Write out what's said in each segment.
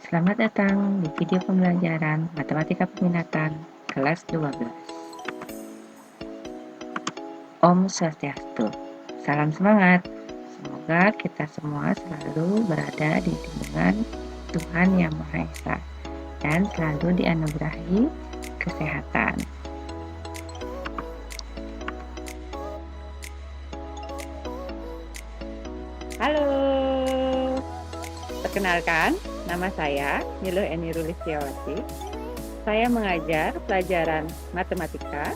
Selamat datang di video pembelajaran Matematika Peminatan kelas 12. Om Swastiastu. Salam semangat. Semoga kita semua selalu berada di lindungan Tuhan Yang Maha Esa dan selalu dianugerahi kesehatan. Halo, perkenalkan, nama saya Niluh Eni Rulistiawati. Saya mengajar pelajaran matematika.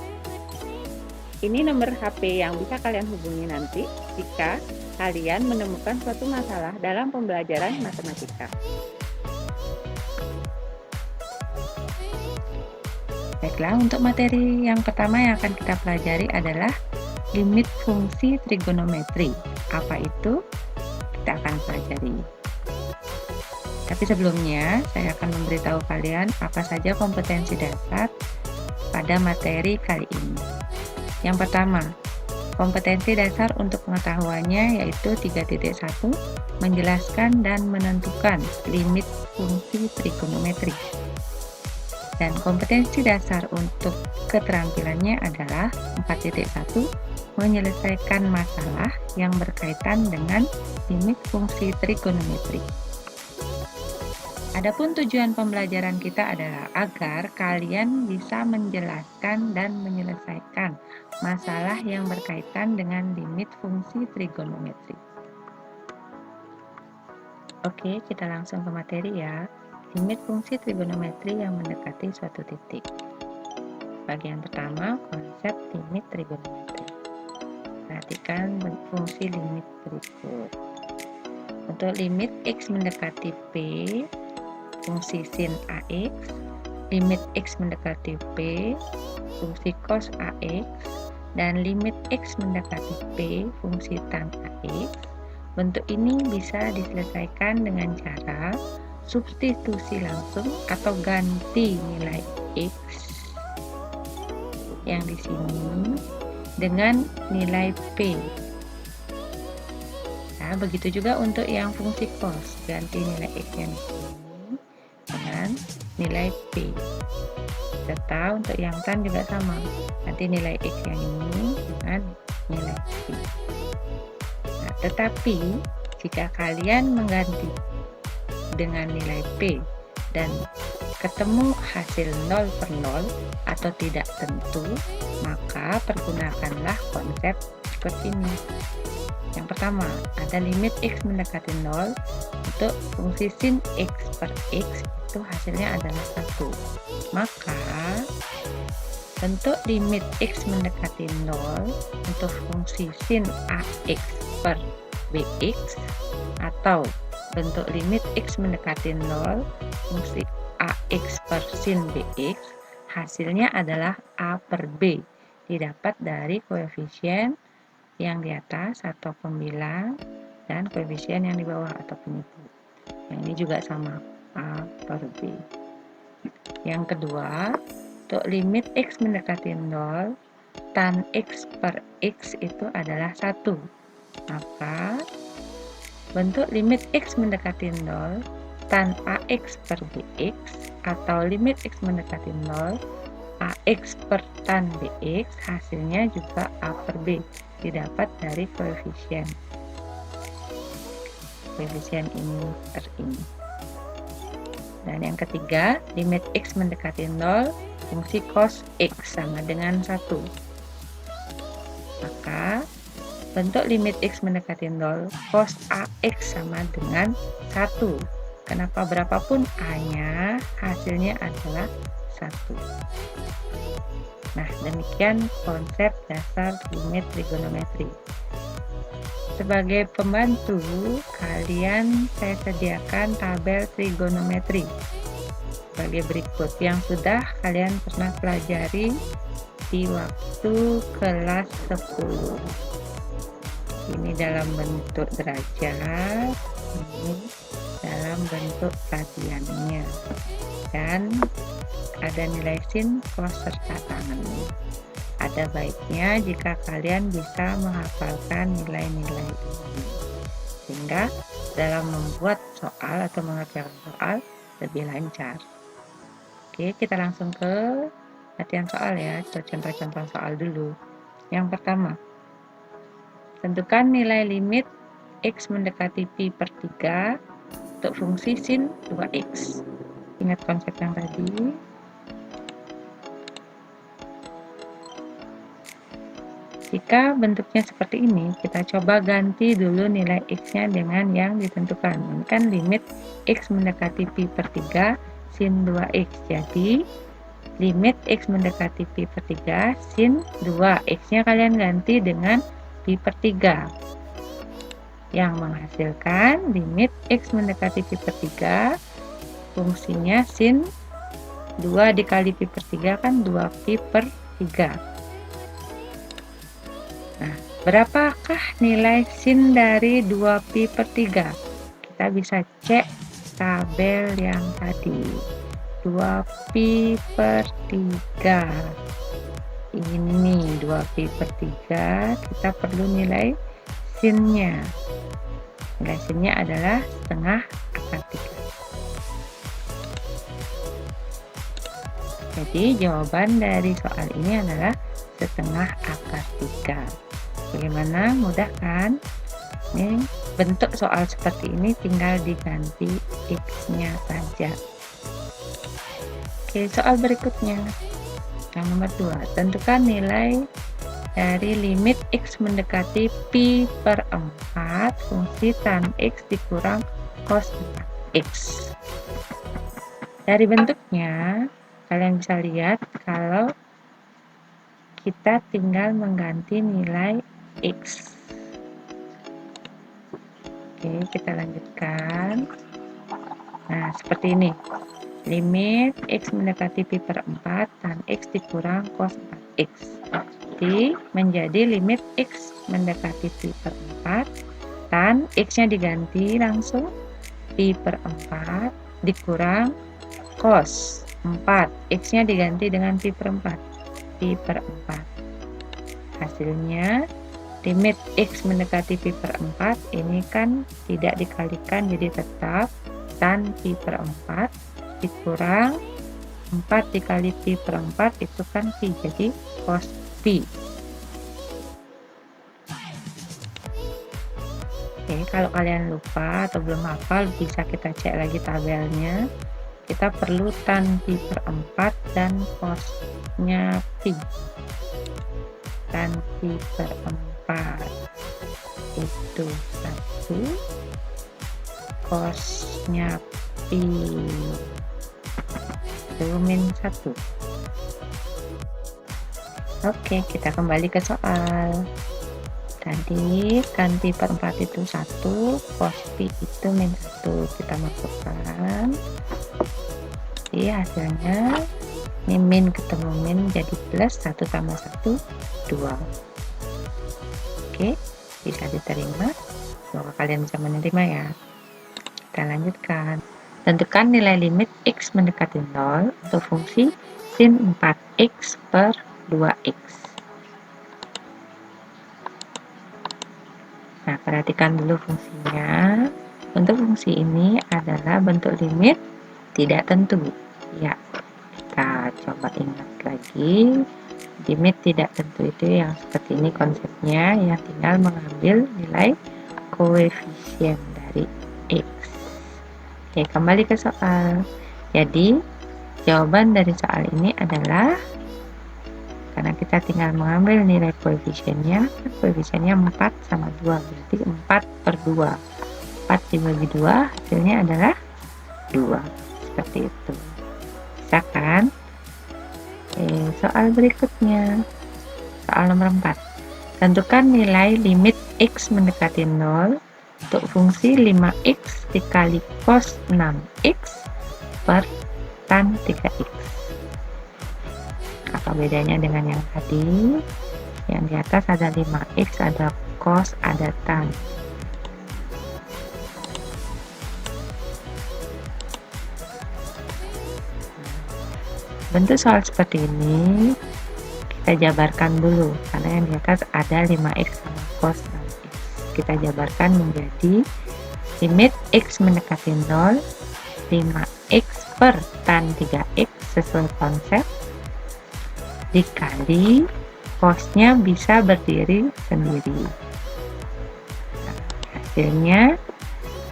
Ini nomor HP yang bisa kalian hubungi nanti jika kalian menemukan suatu masalah dalam pembelajaran matematika. Baiklah, untuk materi yang pertama yang akan kita pelajari adalah limit fungsi trigonometri. Apa itu? Kita akan pelajari. Tapi sebelumnya, saya akan memberitahu kalian apa saja kompetensi dasar pada materi kali ini. Yang pertama, kompetensi dasar untuk pengetahuannya yaitu 3.1, menjelaskan dan menentukan limit fungsi trigonometri. Dan kompetensi dasar untuk keterampilannya adalah 4.1, menyelesaikan masalah yang berkaitan dengan limit fungsi trigonometri. Adapun tujuan pembelajaran kita adalah agar kalian bisa menjelaskan dan menyelesaikan masalah yang berkaitan dengan limit fungsi trigonometri. Oke, kita langsung ke materi ya. Limit fungsi trigonometri yang mendekati suatu titik. Bagian pertama, konsep limit trigonometri. Perhatikan fungsi limit berikut. Untuk limit X mendekati P, fungsi sin AX, limit X mendekati P, fungsi cos AX, dan limit X mendekati P, fungsi tan AX. Bentuk ini bisa diselesaikan dengan cara substitusi langsung atau ganti nilai X yang di sini dengan nilai P. Nah, begitu juga untuk yang fungsi cos, ganti nilai X yang di sini dengan nilai P. Serta untuk yang tan juga sama, nanti nilai X yang ini dengan nilai P. Nah, tetapi jika kalian mengganti dengan nilai P dan ketemu hasil 0 per 0 atau tidak tentu, maka pergunakanlah konsep seperti ini. Yang pertama, ada limit X mendekati 0. Untuk fungsi sin X per X itu hasilnya adalah 1. Maka bentuk limit X mendekati 0 untuk fungsi sin AX per BX atau bentuk limit X mendekati 0 fungsi AX per sin BX hasilnya adalah A per B, didapat dari koefisien yang di atas atau pembilang dan koefisien yang di bawah atau penyipu. Yang ini juga sama, A per B. Yang kedua, untuk limit X mendekati 0, tan X per X itu adalah 1. Maka bentuk limit X mendekati 0, tan AX per BX atau limit X mendekati 0, AX per tan BX hasilnya juga A per B, didapat dari koefisien ini per ini. Dan yang ketiga, limit X mendekati 0, fungsi cos X sama dengan 1. Maka bentuk limit X mendekati 0, cos AX sama dengan 1. Kenapa berapapun A-nya, hasilnya adalah 1. Nah, demikian konsep dasar limit trigonometri. Sebagai pembantu, kalian saya sediakan tabel trigonometri sebagai berikut yang sudah kalian pernah pelajari di waktu kelas 10. Ini dalam bentuk derajat, ini dalam bentuk radiannya, dan ada nilai sin, cos, serta tangannya. Ada baiknya jika kalian bisa menghafalkan nilai-nilai ini, sehingga dalam membuat soal atau mengerjakan soal lebih lancar. Oke, kita langsung ke latihan soal ya, contoh-contoh soal dulu. Yang pertama, tentukan nilai limit X mendekati Pi per 3 untuk fungsi sin 2X. Ingat konsep yang tadi. Jika bentuknya seperti ini, kita coba ganti dulu nilai X-nya dengan yang ditentukan. Ini kan limit X mendekati Pi per 3 sin 2X. Jadi, limit X mendekati Pi per 3 sin 2. X-nya kalian ganti dengan Pi per 3. Yang menghasilkan limit X mendekati Pi per 3, fungsinya sin 2 dikali Pi per 3 kan 2Pi per 3. Nah, berapakah nilai sin dari 2Pi per 3? Kita bisa cek tabel yang tadi. 2Pi per 3. Ini 2Pi per 3, kita perlu nilai sinnya. Nilai sinnya adalah setengah akar 3. Jadi jawaban dari soal ini adalah setengah akar 3. Bagaimana? Mudah kan? Ini bentuk soal seperti ini tinggal diganti X-nya saja. Oke, soal berikutnya. Yang nomor 2, tentukan nilai dari limit X mendekati Pi per 4 fungsi tan X dikurang cos 4X. Dari bentuknya, kalian bisa lihat kalau kita tinggal mengganti nilai X. Oke, kita lanjutkan. Nah, seperti ini. Limit X mendekati Pi per 4 tan X dikurang cos 4X. Jadi, menjadi limit X mendekati Pi per 4 tan X-nya diganti langsung Pi per 4 dikurang cos 4. X-nya diganti dengan Pi per 4. Pi per 4. Hasilnya, limit X mendekati Pi per 4 ini kan tidak dikalikan, jadi tetap tan Pi per 4 dikurang 4 dikali Pi per 4 itu kan Pi, jadi cos Pi. Oke, kalau kalian lupa atau belum hafal, bisa kita cek lagi tabelnya. Kita perlu tan Pi per 4 dan cosnya Pi. Tan Pi per 4 itu 1, cosnya Pi itu min 1. Oke, kita kembali ke soal. Tadi tan Pi per 4 itu 1, cos Pi itu min 1. Kita masukkan. Jadi hasilnya min ketemu min jadi plus, 1 tambah 1, 2. Oke, bisa diterima. Semoga kalian bisa menerima ya. Kita lanjutkan. Tentukan nilai limit X mendekati 0 untuk fungsi sin 4X per 2X. Nah, perhatikan dulu fungsinya. Untuk fungsi ini adalah bentuk limit tidak tentu. Ya, kita coba ingat lagi. Limit tidak tentu itu yang seperti ini konsepnya, yang tinggal mengambil nilai koefisien dari X. Oke, kembali ke soal. Jadi, jawaban dari soal ini adalah, karena kita tinggal mengambil nilai koefisiennya 4 sama 2, berarti 4 per 2. 4 dibagi 2, hasilnya adalah 2. Seperti itu. Bisa kan? Soal berikutnya. Soal nomor 4. Tentukan nilai limit X mendekati 0 untuk fungsi 5X dikali cos 6X per tan 3X. Apa bedanya dengan yang tadi? Yang di atas ada 5X, ada cos, ada tan. Bentuk soal seperti ini kita jabarkan dulu, karena yang di atas ada 5X sama cos 6X. Kita jabarkan menjadi limit X mendekati 0 5x per tan 3x sesuai konsep dikali cosnya bisa berdiri sendiri. Nah, hasilnya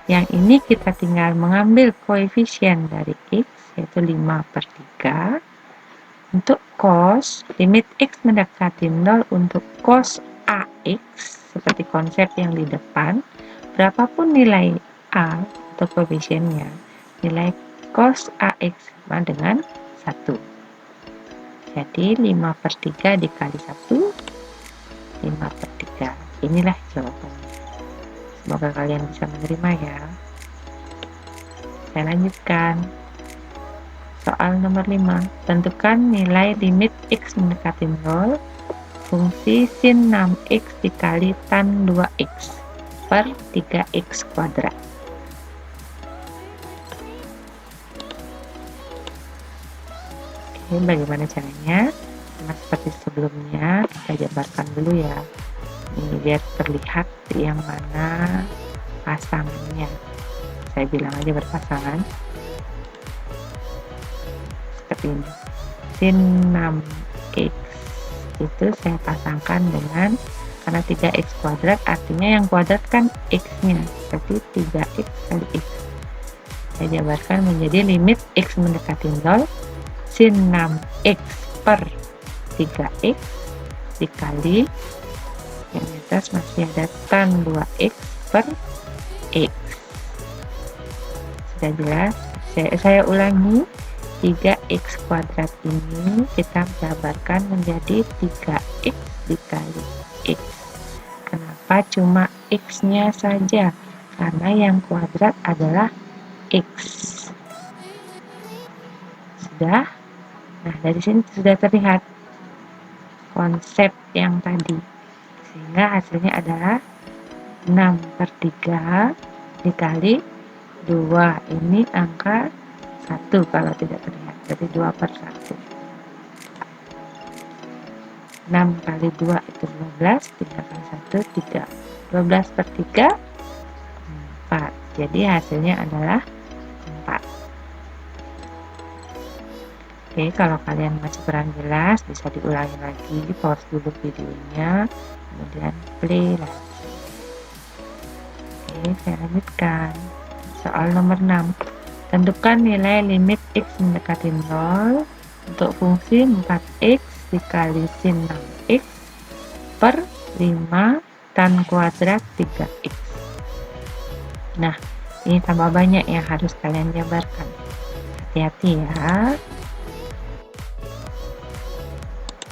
yang ini kita tinggal mengambil koefisien dari x yaitu 5/3. Untuk cos, limit x mendekati 0 untuk cos AX seperti konsep yang di depan, berapapun nilai A atau koefisiennya, nilai cos AX sama dengan 1. Jadi 5/3 dikali 1, 5/3. Inilah jawabannya. Semoga kalian bisa menerima ya. Saya lanjutkan. Soal nomor 5. Tentukan nilai limit x mendekati 0 fungsi sin 6x dikali tan 2x per 3x kuadrat. Oke, bagaimana caranya? Nah, seperti sebelumnya, kita jabarkan dulu ya. Ini biar terlihat yang mana pasangannya. Saya bilang aja berpasangan. Seperti ini. Sin 6x itu saya pasangkan dengan, karena 3x kuadrat artinya yang kuadrat kan x-nya, berarti 3x kali x. Saya jabarkan menjadi limit x mendekati 0 sin 6x per 3x dikali yang di atas masih ada tan 2x per x. Sudah jelas? Saya ulangi, 3x kuadrat ini kita jabarkan menjadi 3x dikali x. Kenapa cuma x-nya saja? Karena yang kuadrat adalah x. Sudah? Nah, dari sini sudah terlihat konsep yang tadi. Sehingga hasilnya adalah 6/3 dikali 2. Ini angka 1 kalau tidak terlihat. Jadi 2/1. 6 kali 2 itu 12. 3 kali 1, 3. 12/3, 4. Jadi hasilnya adalah 4. Oke, kalau kalian masih kurang jelas, bisa diulangi lagi, pause dulu videonya, kemudian play lagi. Oke, saya lanjutkan. Soal nomor 6. Tentukan nilai limit x mendekati 0 untuk fungsi 4x dikali sin 6x per 5 tan kuadrat 3x. Nah, ini tambah banyak yang harus kalian jabarkan. Hati-hati ya.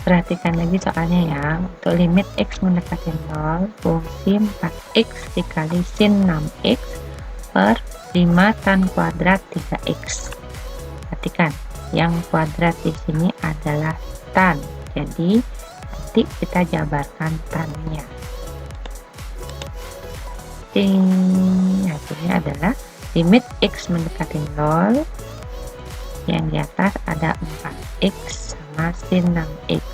Perhatikan lagi soalnya ya. Untuk limit x mendekati 0, fungsi 4x dikali sin 6x per 5 tan kuadrat 3x. Perhatikan, yang kuadrat di sini adalah tan. Jadi, nanti kita jabarkan tannya. Hasilnya adalah limit x mendekati 0. Yang di atas ada 4x sama sin 6x.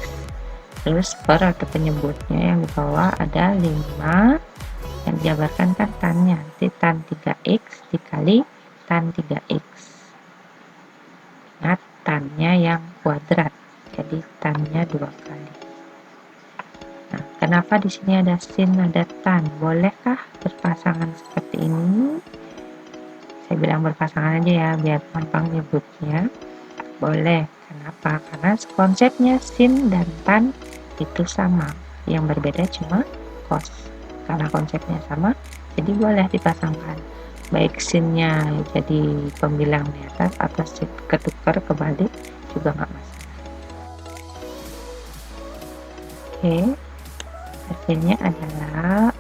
Terus per atau penyebutnya yang di bawah ada 5. Yang dijabarkan kan tannya, nanti tan 3x dikali tan 3x. Ingat, tannya yang kuadrat, jadi tannya 2 kali. Nah, kenapa di sini ada sin, ada tan? Bolehkah berpasangan seperti ini? Saya bilang berpasangan aja ya, biar gampang nyebutnya. Boleh. Kenapa? Karena konsepnya sin dan tan itu sama. Yang berbeda cuma cos. Karena konsepnya sama, jadi boleh dipasangkan. Baik sinnya jadi pembilang di atas atau sin ketukar kebalik juga nggak masalah. Oke, hasilnya adalah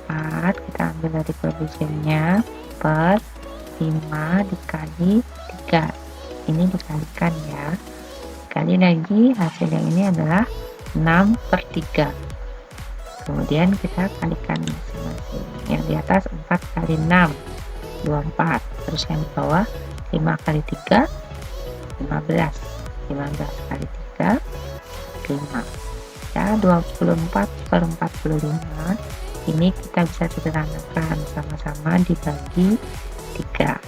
4. Kita ambil dari koefisiennya per 5 dikali 3. Ini dikalikan ya. Kali lagi hasil yang ini adalah 6/3. Kemudian kita kalikan masing-masing. Yang di atas 4 kali 6, 24. Terus yang di bawah 5 kali 3, 15. 15 kali 3, 5. Ya, 24/45. Ini kita bisa sederhanakan, sama-sama dibagi 3.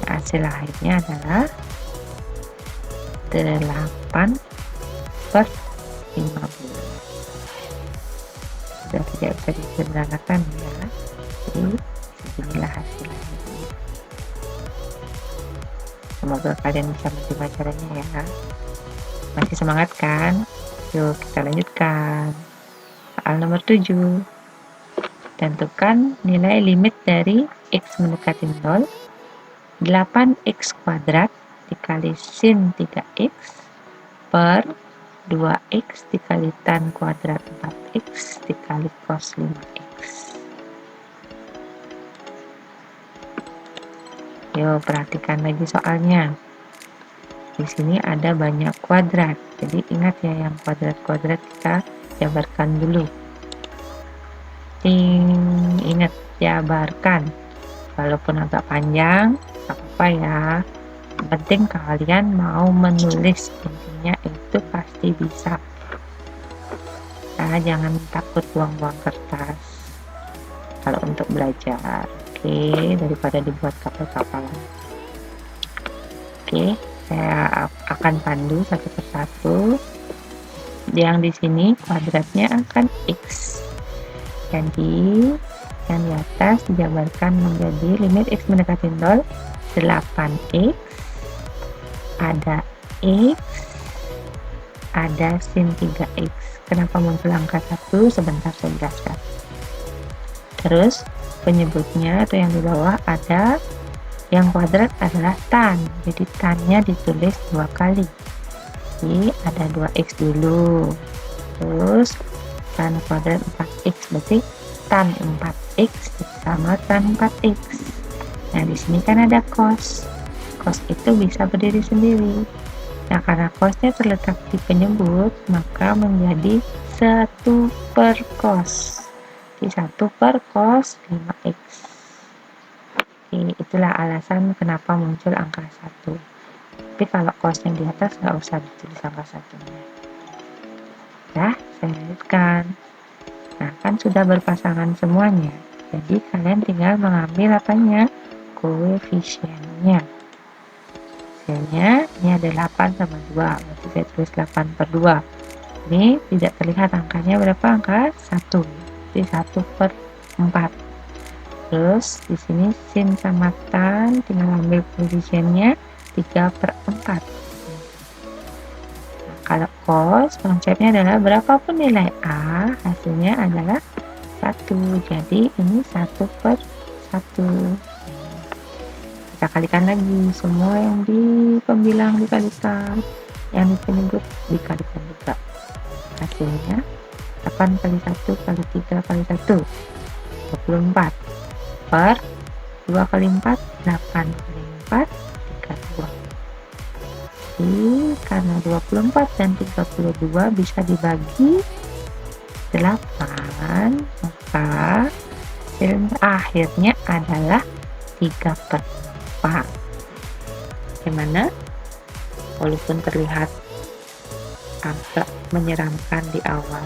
Ya, hasil akhirnya adalah 8/15. Sudah tidak bisa disederhanakan ya. Jadi beginilah hasil akhirnya. Semoga kalian bisa menerima caranya ya. Masih semangat kan? Yuk kita lanjutkan. Soal nomor 7. Tentukan nilai limit dari X mendekati 0, 8X kuadrat dikali sin 3X per 2X dikali tan kuadrat 4X dikali cos 5X. Yuk perhatikan lagi soalnya. Di sini ada banyak kuadrat. Jadi ingat ya, yang kuadrat-kuadrat kita jabarkan dulu. Ingat jabarkan. Walaupun agak panjang, tak apa ya. Yang penting kalian mau menulis, intinya itu pasti bisa. Nah, jangan takut buang-buang kertas kalau untuk belajar. Oke, daripada dibuat kapal-kapalan. Oke, saya akan pandu satu persatu. Yang di sini kuadratnya akan X. Jadi yang di atas dijabarkan menjadi limit X mendekati 0, 8X, ada X, ada sin 3X. Kenapa muncul angka 1? Sebentar saya jelaskan. Terus penyebutnya atau yang di bawah ada yang kuadrat adalah tan. Jadi tannya ditulis 2 kali. Jadi ada 2X dulu. Terus tan kuadrat 4X, berarti tan 4X sama tan 4X. Nah, di sini kan ada cos. Cos itu bisa berdiri sendiri. Nah, karena cosnya terletak di penyebut, maka menjadi 1 per cos. Jadi 1 per cos 5X. Oke, itulah alasan kenapa muncul angka 1. Tapi kalau cosnya di atas nggak usah ditulis angka 1-nya. Nah, saya lanjutkan. Nah, kan sudah berpasangan semuanya. Jadi kalian tinggal mengambil apanya? Koefisiennya. Hasilnya ini ada 8 sama 2. Berarti saya tulis 8 per 2. Ini tidak terlihat angkanya berapa? Angka 1. Jadi 1 per 4. Terus di sini sin sama tan tinggal ambil koefisiennya 3 per 4. Kalau cos, konsepnya adalah berapapun nilai A, hasilnya adalah 1. Jadi ini 1 per 1. Kita kalikan lagi. Semua yang di pembilang dikalikan, yang di penyebut dikalikan juga. Hasilnya 8 kali 1 kali 3 kali 1, 24. Per 2 kali 4, 8 kali 4, 32. Jadi karena 24 dan 32 bisa dibagi 8, maka hasil akhirnya adalah 3 per 4. Gimana? Walaupun terlihat agak menyeramkan di awal,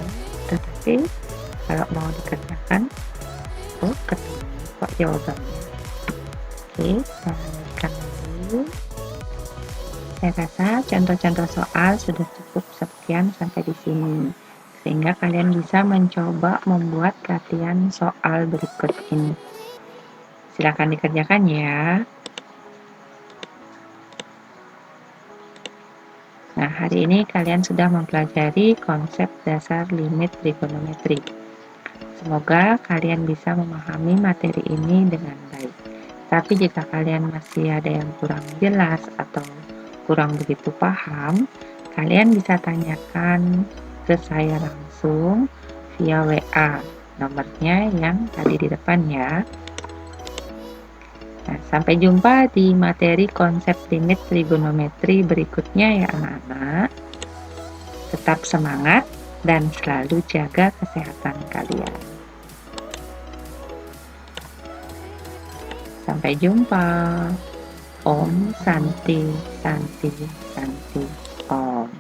tetapi kalau mau dikerjakan, ketemu kok jawabannya. Oke, saya lanjutkan dulu. Saya rasa contoh-contoh soal sudah cukup sekian sampai di sini, sehingga kalian bisa mencoba membuat latihan soal berikut ini. Silakan dikerjakan ya. Nah, hari ini kalian sudah mempelajari konsep dasar limit trigonometri. Semoga kalian bisa memahami materi ini dengan baik. Tapi jika kalian masih ada yang kurang jelas atau kurang begitu paham, kalian bisa tanyakan ke saya langsung via WA. Nomornya yang tadi di depan ya. Nah, sampai jumpa di materi konsep limit trigonometri berikutnya ya anak-anak. Tetap semangat dan selalu jaga kesehatan kalian. Sampai jumpa. Om Santi Santi Santi Om.